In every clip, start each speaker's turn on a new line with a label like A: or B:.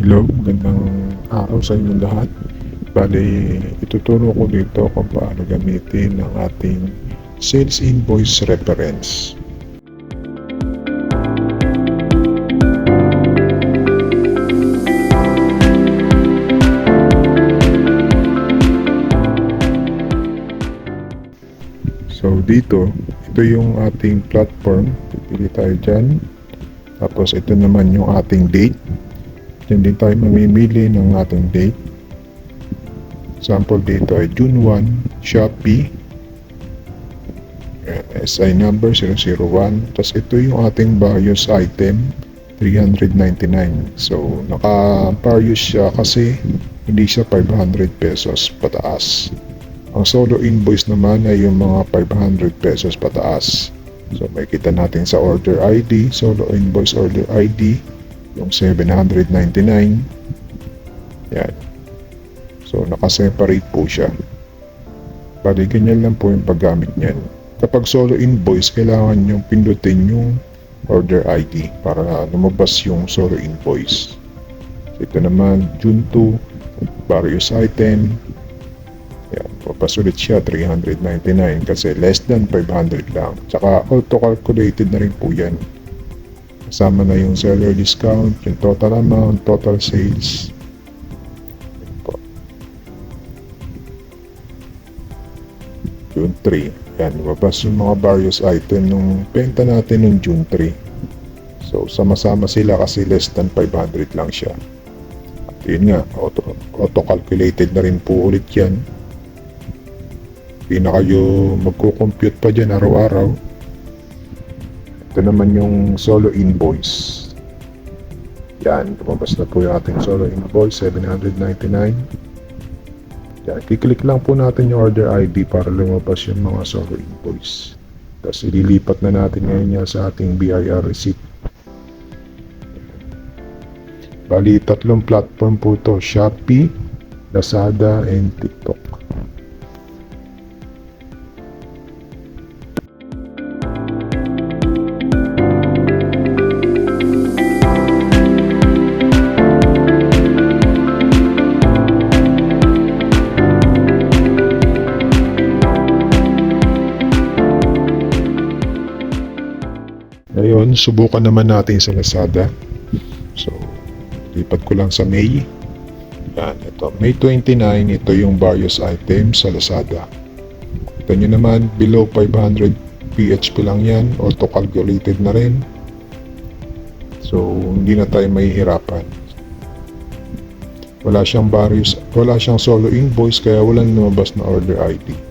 A: Hello, magandang araw sa inyong lahat. Bale, ituturo ko dito kung paano gamitin ang ating sales invoice reference. So dito, ito yung ating platform. Pipili tayo dyan. Tapos ito naman yung ating date. Diyan din tayo mamimili ng ating date. Example dito ay June 1, Shopee. SI number 001. Tapos ito yung ating various item, 399. So, naka-various siya kasi hindi siya 500 pesos pataas. Ang solo invoice naman ay yung mga 500 pesos pataas. So, makikita natin sa order ID, solo invoice order ID, yung 799. Yan. So, nakaseparate po siya. Bali, ganyan lang po yung paggamit niyan. Kapag solo invoice, kailangan nyo pindutin yung order ID para lumabas yung solo invoice. So, ito naman, June 2, various item. Yan, papasulit siya, 399 kasi less than 500 lang. Tsaka auto-calculated na rin po yan. Kasama na yung seller discount, yung total amount, total sales. June 3. Yan, lumabas yung mga various item nung benta natin nung June 3. So, sama-sama sila kasi less than 500 lang siya. At yun nga, auto-calculated na rin po ulit yan. Hindi na kayo magko-compute pa dyan araw-araw. Ito naman yung solo invoice. Yan, lumabas na po yung ating solo invoice, 799. Yan, kiklik lang po natin yung order ID para lumabas yung mga solo invoice. Tapos ililipat na natin ngayon yan sa ating BIR receipt. Bali, tatlong platform po to, Shopee, Lazada, and TikTok. Ngayon, subukan naman natin sa Lazada. So, lipat ko lang sa May. Yan, ito. May 29, ito yung various items sa Lazada. Ito nyo naman, below 500 PHP lang yan. Auto-calculated na rin. So, hindi na tayo mahihirapan. Wala siyang solo invoice, kaya walang lumabas na order ID.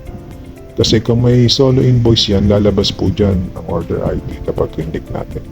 A: Kasi kung may solo invoice yan, lalabas po dyan ang order ID kapag click natin.